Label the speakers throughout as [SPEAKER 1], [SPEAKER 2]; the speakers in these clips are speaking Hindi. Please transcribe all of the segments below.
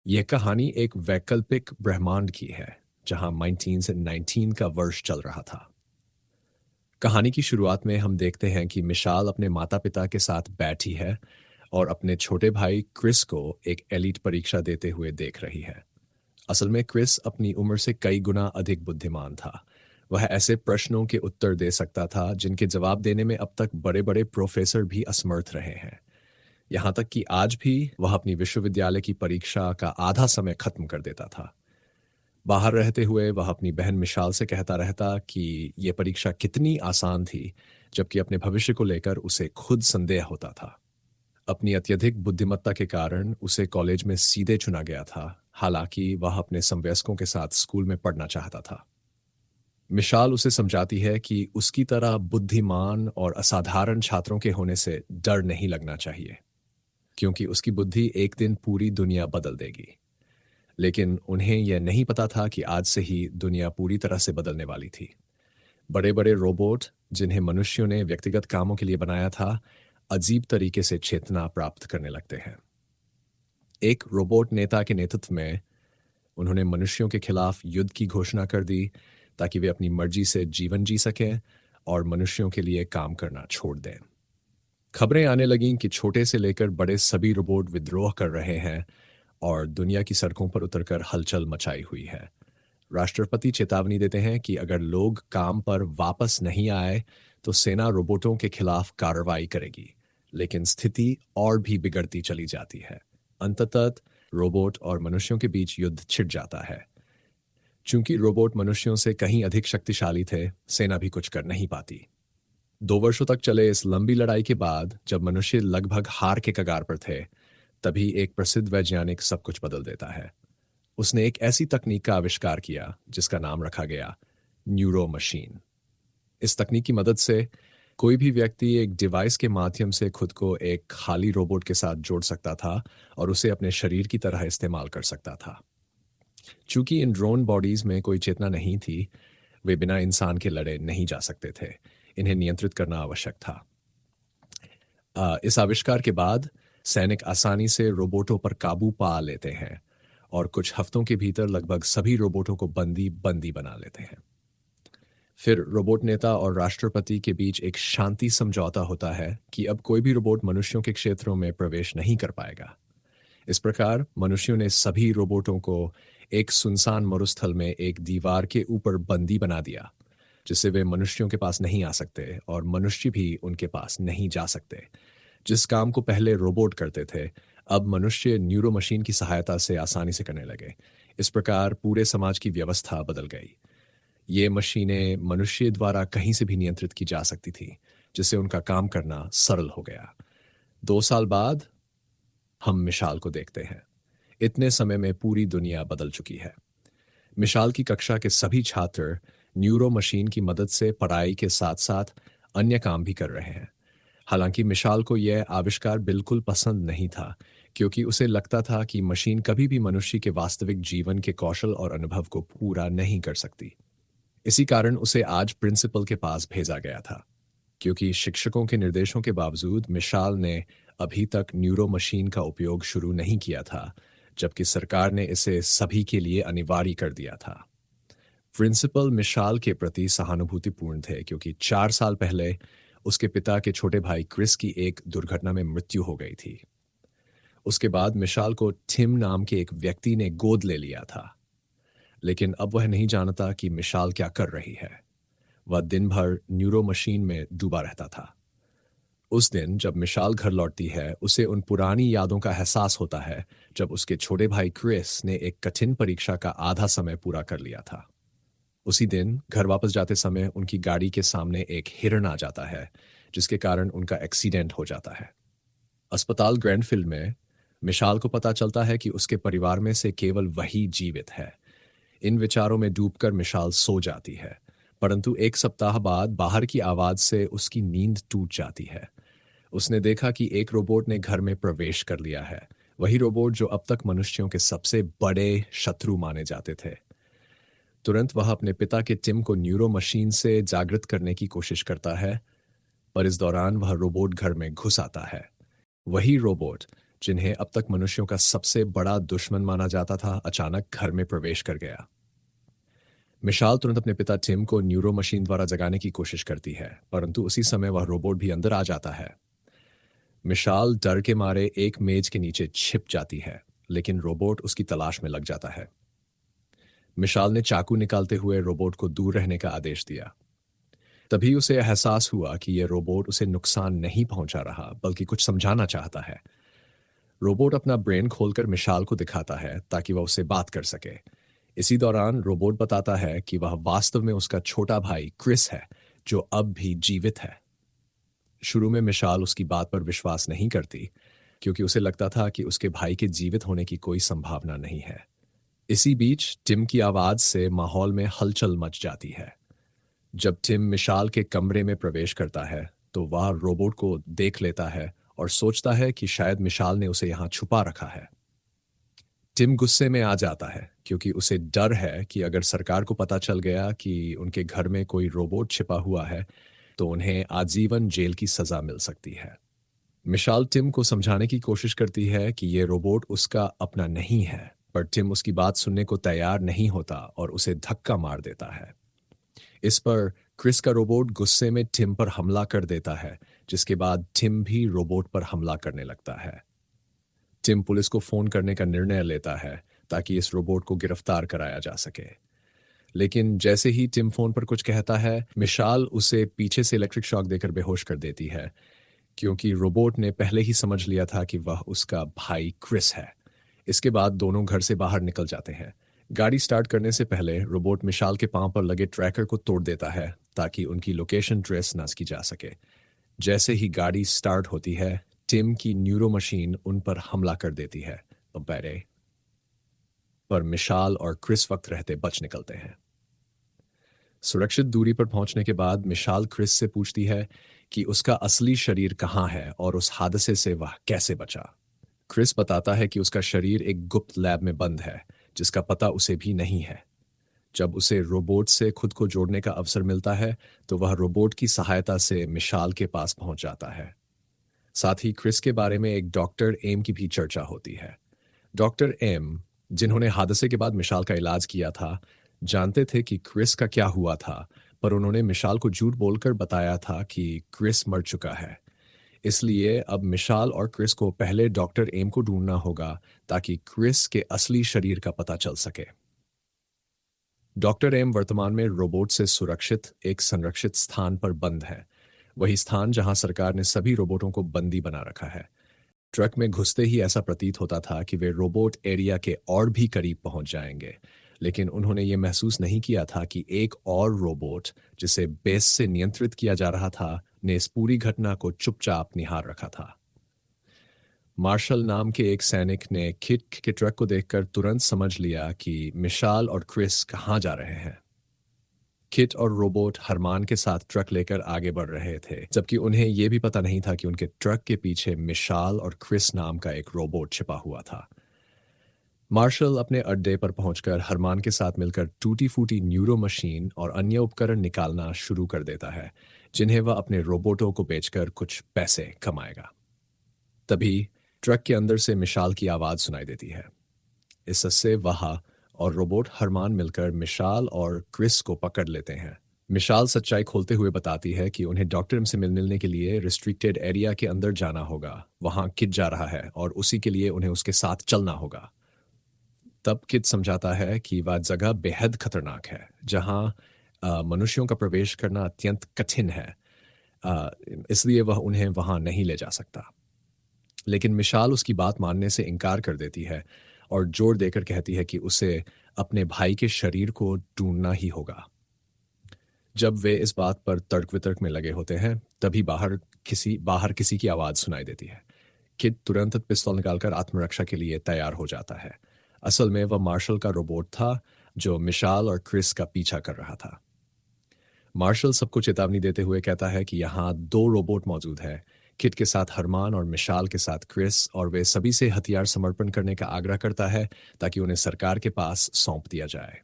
[SPEAKER 1] यह कहानी एक वैकल्पिक ब्रह्मांड की है जहां 1919 का वर्ष चल रहा था। कहानी की शुरुआत में हम देखते हैं कि मिशाल अपने माता पिता के साथ बैठी है और अपने छोटे भाई क्रिस को एक एलीट परीक्षा देते हुए देख रही है। असल में क्रिस अपनी उम्र से कई गुना अधिक बुद्धिमान था। वह ऐसे प्रश्नों के उत्तर दे सकता था जिनके जवाब देने में अब तक बड़े बड़े प्रोफेसर भी असमर्थ रहे हैं। यहाँ तक कि आज भी वह अपनी विश्वविद्यालय की परीक्षा का आधा समय खत्म कर देता था। बाहर रहते हुए वह अपनी बहन मिशाल से कहता रहता कि यह परीक्षा कितनी आसान थी, जबकि अपने भविष्य को लेकर उसे खुद संदेह होता था। अपनी अत्यधिक बुद्धिमत्ता के कारण उसे कॉलेज में सीधे चुना गया था, हालांकि वह अपने समवयस्कों के साथ स्कूल में पढ़ना चाहता था। मिशाल उसे समझाती है कि उसकी तरह बुद्धिमान और असाधारण छात्रों के होने से डर नहीं लगना चाहिए, क्योंकि उसकी बुद्धि एक दिन पूरी दुनिया बदल देगी। लेकिन उन्हें यह नहीं पता था कि आज से ही दुनिया पूरी तरह से बदलने वाली थी। बड़े बड़े रोबोट, जिन्हें मनुष्यों ने व्यक्तिगत कामों के लिए बनाया था, अजीब तरीके से चेतना प्राप्त करने लगते हैं। एक रोबोट नेता के नेतृत्व में उन्होंने मनुष्यों के खिलाफ युद्ध की घोषणा कर दी, ताकि वे अपनी मर्जी से जीवन जी सकें और मनुष्यों के लिए काम करना छोड़ दें। खबरें आने लगीं कि छोटे से लेकर बड़े सभी रोबोट विद्रोह कर रहे हैं और दुनिया की सड़कों पर उतरकर हलचल मचाई हुई है। राष्ट्रपति चेतावनी देते हैं कि अगर लोग काम पर वापस नहीं आए तो सेना रोबोटों के खिलाफ कार्रवाई करेगी। लेकिन स्थिति और भी बिगड़ती चली जाती है। अंततः रोबोट और मनुष्यों के बीच युद्ध छिड़ जाता है। चूंकि रोबोट मनुष्यों से कहीं अधिक शक्तिशाली थे, सेना भी कुछ कर नहीं पाती। 2 वर्षों तक चले इस लंबी लड़ाई के बाद, जब मनुष्य लगभग हार के कगार पर थे, तभी एक प्रसिद्ध वैज्ञानिक सब कुछ बदल देता है। उसने एक ऐसी तकनीक का आविष्कार किया जिसका नाम रखा गया न्यूरो मशीन। इस तकनीक की मदद से कोई भी व्यक्ति एक डिवाइस के माध्यम से खुद को एक खाली रोबोट के साथ जोड़ सकता था और उसे अपने शरीर की तरह इस्तेमाल कर सकता था। चूंकि इन ड्रोन बॉडीज में कोई चेतना नहीं थी, वे बिना इंसान के लड़े नहीं जा सकते थे। इन्हें नियंत्रित करना आवश्यक था। इस आविष्कार के बाद सैनिक आसानी से रोबोटों पर काबू पा लेते हैं और कुछ हफ्तों के भीतर लगभग सभी रोबोटों को बंदी बंदी बना लेते हैं। फिर रोबोट नेता और राष्ट्रपति के बीच एक शांति समझौता होता है कि अब कोई भी रोबोट मनुष्यों के क्षेत्रों में प्रवेश नहीं कर पाएगा। इस प्रकार मनुष्यों ने सभी रोबोटों को एक सुनसान मरुस्थल में एक दीवार के ऊपर बंदी बना दिया, जिससे वे मनुष्यों के पास नहीं आ सकते और मनुष्य भी उनके पास नहीं जा सकते। जिस काम को पहले रोबोट करते थे, अब मनुष्य न्यूरो मशीन की सहायता से आसानी से करने लगे। इस प्रकार पूरे समाज की व्यवस्था बदल गई। ये मशीनें मनुष्य द्वारा कहीं से भी नियंत्रित की जा सकती थी, जिससे उनका काम करना सरल हो गया। 2 साल बाद हम मिशाल को देखते हैं। इतने समय में पूरी दुनिया बदल चुकी है। मिशाल की कक्षा के सभी छात्र न्यूरो मशीन की मदद से पढ़ाई के साथ साथ अन्य काम भी कर रहे हैं। हालांकि मिशाल को यह आविष्कार बिल्कुल पसंद नहीं था, क्योंकि उसे लगता था कि मशीन कभी भी मनुष्य के वास्तविक जीवन के कौशल और अनुभव को पूरा नहीं कर सकती। इसी कारण उसे आज प्रिंसिपल के पास भेजा गया था, क्योंकि शिक्षकों के निर्देशों के बावजूद मिशाल ने अभी तक न्यूरो मशीन का उपयोग शुरू नहीं किया था, जबकि सरकार ने इसे सभी के लिए अनिवार्य कर दिया था। प्रिंसिपल मिशाल के प्रति सहानुभूतिपूर्ण थे, क्योंकि 4 साल पहले उसके पिता के छोटे भाई क्रिस की एक दुर्घटना में मृत्यु हो गई थी। उसके बाद मिशाल को टिम नाम के एक व्यक्ति ने गोद ले लिया था, लेकिन अब वह नहीं जानता कि मिशाल क्या कर रही है। वह दिन भर न्यूरो मशीन में डूबा रहता था। उस दिन जब मिशाल घर लौटती है, उसे उन पुरानी यादों का एहसास होता है जब उसके छोटे भाई क्रिस ने एक कठिन परीक्षा का आधा समय पूरा कर लिया था। उसी दिन घर वापस जाते समय उनकी गाड़ी के सामने एक हिरण आ जाता है, जिसके कारण उनका एक्सीडेंट हो जाता है। अस्पताल ग्रैंडफील्ड में मिशाल को पता चलता है कि उसके परिवार में से केवल वही जीवित है। इन विचारों में डूबकर मिशाल सो जाती है, परंतु एक सप्ताह बाद बाहर की आवाज से उसकी नींद टूट जाती है। उसने देखा कि एक रोबोट ने घर में प्रवेश कर लिया है, वही रोबोट जो अब तक मनुष्यों के सबसे बड़े शत्रु माने जाते थे। तुरंत वह अपने पिता के टिम को न्यूरो मशीन से जागृत करने की कोशिश करता है, पर इस दौरान वह रोबोट घर में घुस आता है। वही रोबोट जिन्हें अब तक मनुष्यों का सबसे बड़ा दुश्मन माना जाता था, अचानक घर में प्रवेश कर गया। मिशाल तुरंत अपने पिता टिम को न्यूरो मशीन द्वारा जगाने की कोशिश करती है, परंतु उसी समय वह रोबोट भी अंदर आ जाता है। मिशाल डर के मारे एक मेज के नीचे छिप जाती है, लेकिन रोबोट उसकी तलाश में लग जाता है। मिशाल ने चाकू निकालते हुए रोबोट को दूर रहने का आदेश दिया। तभी उसे एहसास हुआ कि यह रोबोट उसे नुकसान नहीं पहुंचा रहा, बल्कि कुछ समझाना चाहता है। रोबोट अपना ब्रेन खोलकर मिशाल को दिखाता है ताकि वह उससे बात कर सके। इसी दौरान रोबोट बताता है कि वह वास्तव में उसका छोटा भाई क्रिस है, जो अब भी जीवित है। शुरू में मिशाल उसकी बात पर विश्वास नहीं करती, क्योंकि उसे लगता था कि उसके भाई के जीवित होने की कोई संभावना नहीं है। इसी बीच टिम की आवाज से माहौल में हलचल मच जाती है। जब टिम मिशाल के कमरे में प्रवेश करता है, तो वह रोबोट को देख लेता है और सोचता है कि शायद मिशाल ने उसे यहां छुपा रखा है। टिम गुस्से में आ जाता है, क्योंकि उसे डर है कि अगर सरकार को पता चल गया कि उनके घर में कोई रोबोट छिपा हुआ है, तो उन्हें आजीवन जेल की सजा मिल सकती है। मिशाल टिम को समझाने की कोशिश करती है कि यह रोबोट उसका अपना नहीं है, पर टिम उसकी बात सुनने को तैयार नहीं होता और उसे धक्का मार देता है। इस पर क्रिस का रोबोट गुस्से में टिम पर हमला कर देता है, जिसके बाद टिम भी रोबोट पर हमला करने लगता है। टिम पुलिस को फोन करने का निर्णय लेता है ताकि इस रोबोट को गिरफ्तार कराया जा सके। लेकिन जैसे ही टिम फोन पर कुछ कहता है, मिशाल उसे पीछे से इलेक्ट्रिक शॉक देकर बेहोश कर देती है, क्योंकि रोबोट ने पहले ही समझ लिया था कि वह उसका भाई क्रिस है। इसके बाद दोनों घर से बाहर निकल जाते हैं। गाड़ी स्टार्ट करने से पहले रोबोट मिशाल के पांव पर लगे ट्रैकर को तोड़ देता है ताकि उनकी लोकेशन ट्रेस न की जा सके। जैसे ही गाड़ी स्टार्ट होती है, टिम की न्यूरो मशीन उन पर हमला कर देती है, पर मिशाल और क्रिस वक्त रहते बच निकलते हैं। सुरक्षित दूरी पर पहुंचने के बाद मिशाल क्रिस से पूछती है कि उसका असली शरीर कहाँ है और उस हादसे से वह कैसे बचा। क्रिस बताता है कि उसका शरीर एक गुप्त लैब में बंद है, जिसका पता उसे भी नहीं है। जब उसे रोबोट से खुद को जोड़ने का अवसर मिलता है, तो वह रोबोट की सहायता से मिशाल के पास पहुंच जाता है। साथ ही क्रिस के बारे में एक डॉक्टर एम की भी चर्चा होती है। डॉक्टर एम, जिन्होंने हादसे के बाद मिशाल का इलाज किया था, जानते थे कि क्रिस का क्या हुआ था, पर उन्होंने मिशाल को झूठ बोलकर बताया था कि क्रिस मर चुका है। इसलिए अब मिशाल और क्रिस को पहले डॉक्टर एम को ढूंढना होगा ताकि क्रिस के असली शरीर का पता चल सके। डॉक्टर एम वर्तमान में रोबोट से सुरक्षित एक संरक्षित स्थान पर बंद है, वही स्थान जहां सरकार ने सभी रोबोटों को बंदी बना रखा है। ट्रक में घुसते ही ऐसा प्रतीत होता था कि वे रोबोट एरिया के और भी करीब पहुंच जाएंगे, लेकिन उन्होंने ये महसूस नहीं किया था कि एक और रोबोट, जिसे बेस से नियंत्रित किया जा रहा था, ने इस पूरी घटना को चुपचाप निहार रखा था। मार्शल नाम के एक सैनिक ने किट के ट्रक को देखकर तुरंत समझ लिया कि मिशाल और क्रिस कहाँ जा रहे हैं। किट और रोबोट हरमान के साथ ट्रक लेकर आगे बढ़ रहे थे, जबकि उन्हें यह भी पता नहीं था कि उनके ट्रक के पीछे मिशाल और क्रिस नाम का एक रोबोट छिपा हुआ था। मार्शल अपने अड्डे पर पहुंचकर हरमान के साथ मिलकर टूटी फूटी न्यूरो मशीन और अन्य उपकरण निकालना शुरू कर देता है, जिन्हें वह अपने रोबोटों को बेचकर कुछ पैसे कमाएगा। तभी ट्रक के अंदर से मिशाल की आवाज सुनाई देती है। इससे वह और रोबोट हरमान मिलकर मिशाल और क्रिस को पकड़ लेते हैं। मिशाल सच्चाई खोलते हुए बताती है कि उन्हें डॉक्टर से मिलने के लिए रिस्ट्रिक्टेड एरिया के अंदर जाना होगा। वहां किड जा रहा है और उसी के लिए उन्हें उसके साथ चलना होगा। तब किड समझाता है कि वह जगह बेहद खतरनाक है, जहां मनुष्यों का प्रवेश करना अत्यंत कठिन है, इसलिए वह उन्हें वहां नहीं ले जा सकता। लेकिन मिशाल उसकी बात मानने से इनकार कर देती है और जोर देकर कहती है कि उसे अपने भाई के शरीर को ढूंढना ही होगा। जब वे इस बात पर तर्क वितर्क में लगे होते हैं, तभी बाहर किसी की आवाज सुनाई देती है। किड तुरंत पिस्तौल निकालकर आत्मरक्षा के लिए तैयार हो जाता है। असल में वह मार्शल का रोबोट था, जो मिशाल और क्रिस का पीछा कर रहा था। मार्शल सबको चेतावनी देते हुए कहता है कि यहाँ दो रोबोट मौजूद हैं, किड के साथ हरमान और मिशाल के साथ क्रिस, और वे सभी से हथियार समर्पण करने का आग्रह करता है ताकि उन्हें सरकार के पास सौंप दिया जाए।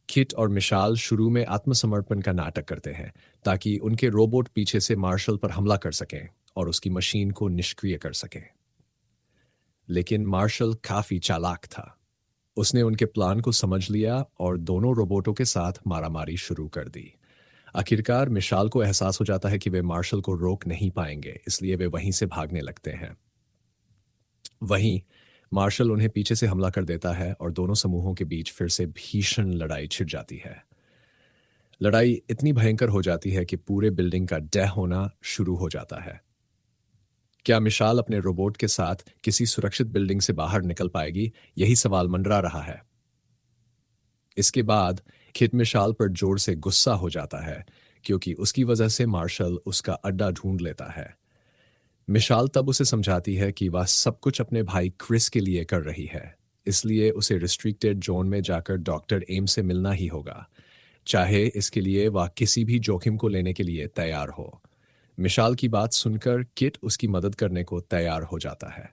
[SPEAKER 1] किट और मिशाल शुरू में आत्मसमर्पण का नाटक करते हैं ताकि उनके रोबोट पीछे से मार्शल पर हमला कर सकें और उसकी मशीन को निष्क्रिय कर सकें। लेकिन मार्शल काफी चालाक था। उसने उनके प्लान को समझ लिया और दोनों रोबोटों के साथ मारामारी शुरू कर दी। आखिरकार मिशाल को एहसास हो जाता है कि वे मार्शल को रोक नहीं पाएंगे, इसलिए वे वहीं से भागने लगते हैं। वहीं मार्शल उन्हें पीछे से हमला कर देता है और दोनों समूहों के बीच फिर से भीषण लड़ाई छिड़ जाती है। लड़ाई इतनी भयंकर हो जाती है कि पूरे बिल्डिंग का ढह होना शुरू हो जाता है। क्या मिशाल अपने रोबोट के साथ किसी सुरक्षित बिल्डिंग से बाहर निकल पाएगी, यही सवाल मंडरा रहा है। इसके बाद किट मिशाल पर जोर से गुस्सा हो जाता है, क्योंकि उसकी वजह से मार्शल उसका अड्डा ढूंढ लेता है। मिशाल तब उसे समझाती है कि वह सब कुछ अपने भाई क्रिस के लिए कर रही है, इसलिए उसे रिस्ट्रिक्टेड जोन में जाकर डॉक्टर एम से मिलना ही होगा, चाहे इसके लिए वह किसी भी जोखिम को लेने के लिए तैयार हो। मिशाल की बात सुनकर किट उसकी मदद करने को तैयार हो जाता है।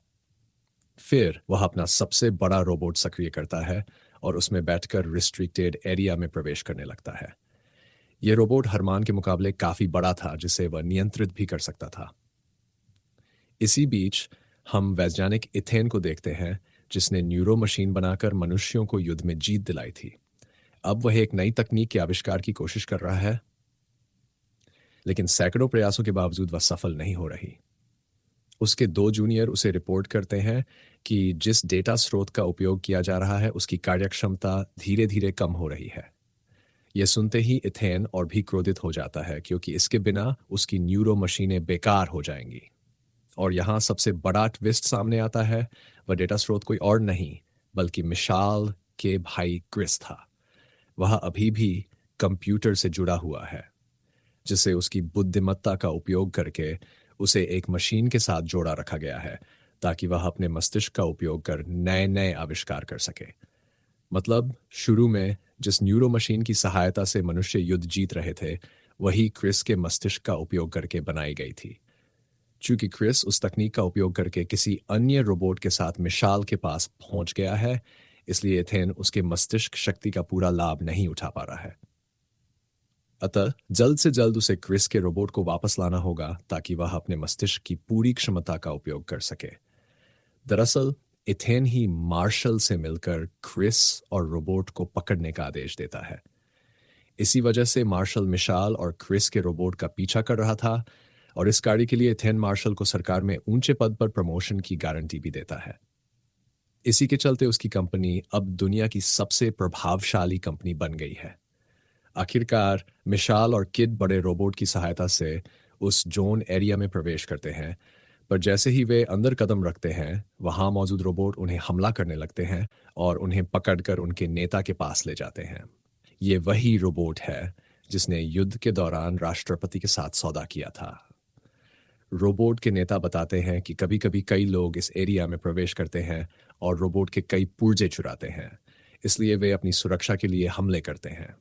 [SPEAKER 1] फिर वह अपना सबसे बड़ा रोबोट सक्रिय करता है और उसमें बैठकर रिस्ट्रिक्टेड एरिया में प्रवेश करने लगता है। यह रोबोट हरमान के मुकाबले काफी बड़ा था, जिसे वह नियंत्रित भी कर सकता था। इसी बीच हम वैज्ञानिक इथेन को देखते हैं, जिसने न्यूरो मशीन बनाकर मनुष्यों को युद्ध में जीत दिलाई थी। अब वह एक नई तकनीक के आविष्कार की कोशिश कर रहा है, लेकिन सैकड़ों प्रयासों के बावजूद वह सफल नहीं हो रही। उसके दो जूनियर उसे रिपोर्ट करते हैं कि जिस डेटा स्रोत का उपयोग किया जा रहा है उसकी कार्यक्षमता धीरे धीरे कम हो रही है। यह सुनते ही इथेन और भी क्रोधित हो जाता है, क्योंकि इसके बिना उसकी न्यूरो मशीनें बेकार हो जाएंगी। और यहाँ सबसे बड़ा ट्विस्ट सामने आता है। वह डेटा स्रोत कोई और नहीं बल्कि मिशाल के भाई क्रिस था। वह अभी भी कंप्यूटर से जुड़ा हुआ है, जिसे उसकी बुद्धिमत्ता का उपयोग करके उसे एक मशीन के साथ जोड़ा रखा गया है, ताकि वह अपने मस्तिष्क का उपयोग कर नए नए आविष्कार कर सके। मतलब शुरू में जिस न्यूरो मशीन की सहायता से मनुष्य युद्ध जीत रहे थे, वही क्रिस के मस्तिष्क का उपयोग करके बनाई गई थी। चूंकि क्रिस उस तकनीक का उपयोग करके किसी अन्य रोबोट के साथ मिशाल के पास पहुंच गया है, इसलिए एथेन उसके मस्तिष्क शक्ति का पूरा लाभ नहीं उठा पा रहा है। अतः जल्द से जल्द उसे क्रिस के रोबोट को वापस लाना होगा, ताकि वह अपने मस्तिष्क की पूरी क्षमता का उपयोग कर सके। दरअसल एथेन ही मार्शल से मिलकर क्रिस और रोबोट को पकड़ने का आदेश देता है। इसी वजह से मार्शल मिशाल और क्रिस के रोबोट का पीछा कर रहा था, और इस कार्य के लिए एथेन मार्शल को सरकार में ऊंचे पद पर प्रमोशन की गारंटी भी देता है। इसी के चलते उसकी कंपनी अब दुनिया की सबसे प्रभावशाली कंपनी बन गई है। आखिरकार मिशाल और किड बड़े रोबोट की सहायता से उस जोन एरिया में प्रवेश करते हैं, पर जैसे ही वे अंदर कदम रखते हैं, वहां मौजूद रोबोट उन्हें हमला करने लगते हैं और उन्हें पकड़कर उनके नेता के पास ले जाते हैं। ये वही रोबोट है जिसने युद्ध के दौरान राष्ट्रपति के साथ सौदा किया था। रोबोट के नेता बताते हैं कि कभी कभी कई लोग इस एरिया में प्रवेश करते हैं और रोबोट के कई पुर्जे चुराते हैं, इसलिए वे अपनी सुरक्षा के लिए हमले करते हैं।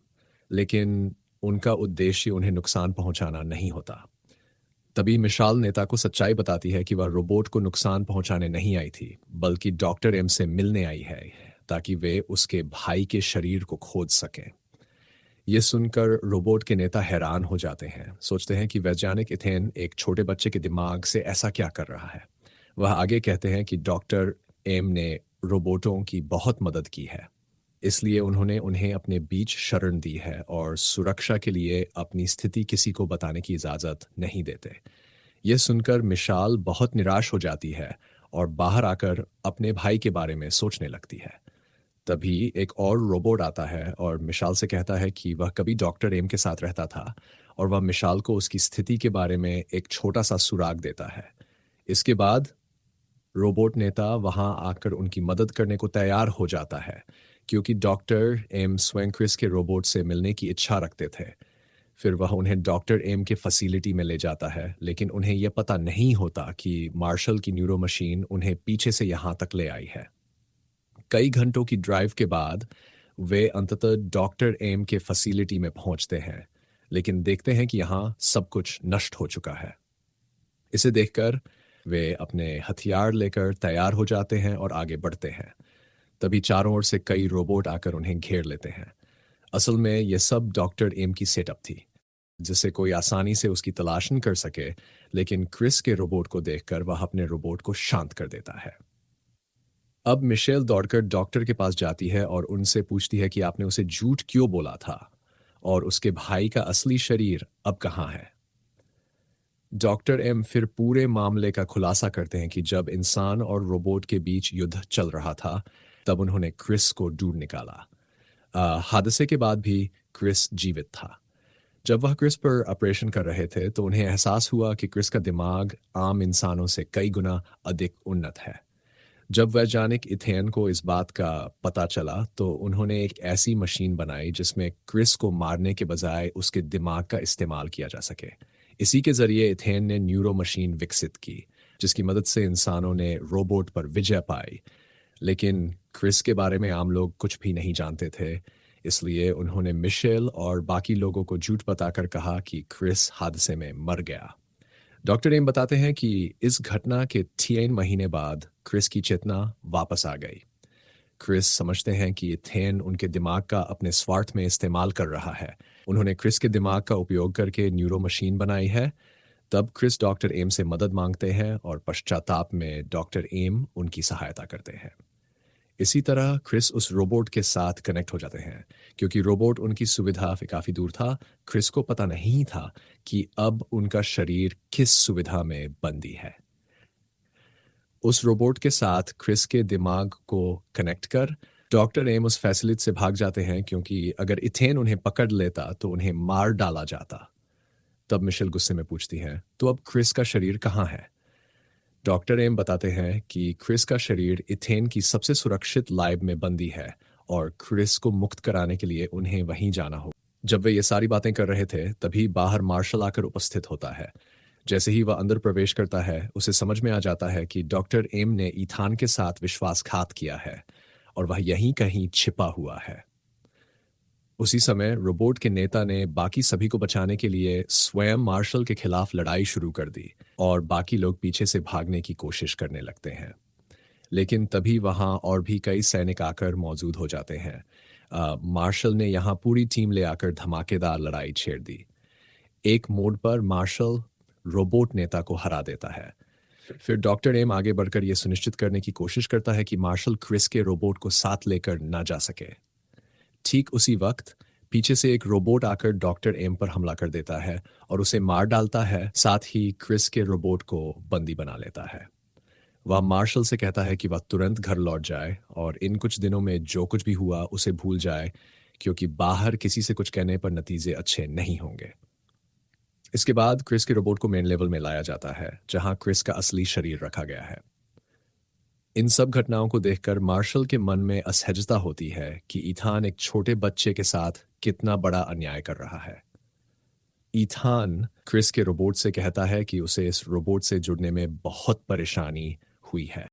[SPEAKER 1] लेकिन उनका उद्देश्य उन्हें नुकसान पहुंचाना नहीं होता। तभी मिशाल नेता को सच्चाई बताती है कि वह रोबोट को नुकसान पहुंचाने नहीं आई थी, बल्कि डॉक्टर एम से मिलने आई है, ताकि वे उसके भाई के शरीर को खोज सकें। यह सुनकर रोबोट के नेता हैरान हो जाते हैं, सोचते हैं कि वैज्ञानिक इथेन एक छोटे बच्चे के दिमाग से ऐसा क्या कर रहा है। वह आगे कहते हैं कि डॉक्टर एम ने रोबोटों की बहुत मदद की है, इसलिए उन्होंने उन्हें अपने बीच शरण दी है और सुरक्षा के लिए अपनी स्थिति किसी को बताने की इजाजत नहीं देते। यह सुनकर मिशाल बहुत निराश हो जाती है और बाहर आकर अपने भाई के बारे में सोचने लगती है। तभी एक और रोबोट आता है और मिशाल से कहता है कि वह कभी डॉक्टर एम के साथ रहता था, और वह मिशाल को उसकी स्थिति के बारे में एक छोटा सा सुराग देता है। इसके बाद रोबोट नेता वहां आकर उनकी मदद करने को तैयार हो जाता है, क्योंकि डॉक्टर एम स्वयं क्रिस के रोबोट से मिलने की इच्छा रखते थे। फिर वह उन्हें डॉक्टर एम के फैसिलिटी में ले जाता है, लेकिन उन्हें यह पता नहीं होता कि मार्शल की न्यूरो मशीन उन्हें पीछे से यहां तक ले आई है। कई घंटों की ड्राइव के बाद वे अंततः डॉक्टर एम के फैसिलिटी में पहुंचते हैं, लेकिन देखते हैं कि यहां सब कुछ नष्ट हो चुका है। इसे देखकर वे अपने हथियार लेकर तैयार हो जाते हैं और आगे बढ़ते हैं। तभी चारों ओर से कई रोबोट आकर उन्हें घेर लेते हैं। असल में यह सब डॉक्टर एम की सेटअप थी, जिसे कोई आसानी से उसकी तलाश न कर सके, लेकिन क्रिस के रोबोट को देखकर वह अपने रोबोट को शांत कर देता है। अब मिशेल दौड़कर डॉक्टर के पास जाती है और उनसे पूछती है कि आपने उसे झूठ क्यों बोला था और उसके भाई का असली शरीर अब कहाँ है। डॉक्टर एम फिर पूरे मामले का खुलासा करते हैं कि जब इंसान और रोबोट के बीच युद्ध चल रहा था तब उन्होंने क्रिस को ढूंढ निकाला। हादसे के बाद भी क्रिस जीवित था। जब वह क्रिस पर ऑपरेशन कर रहे थे तो उन्हें एहसास हुआ कि क्रिस का दिमाग आम इंसानों से कई गुना अधिक उन्नत है। जब वैज्ञानिक इथेन को इस बात का पता चला तो उन्होंने एक ऐसी मशीन बनाई जिसमें क्रिस को मारने के बजाय उसके दिमाग का इस्तेमाल किया जा सके। इसी के जरिए इथेन ने न्यूरो मशीन विकसित की जिसकी मदद से इंसानों ने रोबोट पर विजय पाई। लेकिन क्रिस के बारे में आम लोग कुछ भी नहीं जानते थे, इसलिए उन्होंने मिशेल और बाकी लोगों को झूठ बताकर कहा कि क्रिस हादसे में मर गया। डॉक्टर एम बताते हैं कि इस घटना के 3 महीने बाद क्रिस की चेतना वापस आ गई। क्रिस समझते हैं कि इथेन उनके दिमाग का अपने स्वार्थ में इस्तेमाल कर रहा है। उन्होंने क्रिस के दिमाग का उपयोग करके न्यूरो मशीन बनाई है। तब क्रिस डॉक्टर एम से मदद मांगते हैं और पश्चाताप में डॉक्टर एम उनकी सहायता करते हैं। इसी तरह क्रिस उस रोबोट के साथ कनेक्ट हो जाते हैं। क्योंकि रोबोट उनकी सुविधा से काफी दूर था, क्रिस को पता नहीं था कि अब उनका शरीर किस सुविधा में बंदी है। उस रोबोट के साथ क्रिस के दिमाग को कनेक्ट कर डॉक्टर एम उस फैसिलिटी से भाग जाते हैं क्योंकि अगर इथेन उन्हें पकड़ लेता तो उन्हें मार डाला जाता। तब मिशेल गुस्से में पूछती है, तो अब क्रिस का शरीर कहाँ है? डॉक्टर एम बताते हैं कि क्रिस का शरीर इथेन की सबसे सुरक्षित लैब में बंदी है और क्रिस को मुक्त कराने के लिए उन्हें वहीं जाना हो। जब वे ये सारी बातें कर रहे थे तभी बाहर मार्शल आकर उपस्थित होता है। जैसे ही वह अंदर प्रवेश करता है उसे समझ में आ जाता है कि डॉक्टर एम ने ईथान के साथ विश्वासघात किया है और वह यहीं कहीं छिपा हुआ है। उसी समय रोबोट के नेता ने बाकी सभी को बचाने के लिए स्वयं मार्शल के खिलाफ लड़ाई शुरू कर दी और बाकी लोग पीछे से भागने की कोशिश करने लगते हैं। लेकिन तभी वहां और भी कई सैनिक आकर मौजूद हो जाते हैं। मार्शल ने यहाँ पूरी टीम ले आकर धमाकेदार लड़ाई छेड़ दी। एक मोड़ पर मार्शल रोबोट नेता को हरा देता है। फिर डॉक्टर एम आगे बढ़कर यह सुनिश्चित करने की कोशिश करता है कि मार्शल क्रिस के रोबोट को साथ लेकर न जा सके। ठीक उसी वक्त पीछे से एक रोबोट आकर डॉक्टर एम पर हमला कर देता है और उसे मार डालता है, साथ ही क्रिस के रोबोट को बंदी बना लेता है। वह मार्शल से कहता है कि वह तुरंत घर लौट जाए और इन कुछ दिनों में जो कुछ भी हुआ उसे भूल जाए, क्योंकि बाहर किसी से कुछ कहने पर नतीजे अच्छे नहीं होंगे। इसके बाद क्रिस के रोबोट को मेन लेवल में लाया जाता है जहां क्रिस का असली शरीर रखा गया है। इन सब घटनाओं को देखकर मार्शल के मन में असहजता होती है कि ईथान एक छोटे बच्चे के साथ कितना बड़ा अन्याय कर रहा है। ईथान क्रिस के रोबोट से कहता है कि उसे इस रोबोट से जुड़ने में बहुत परेशानी हुई है।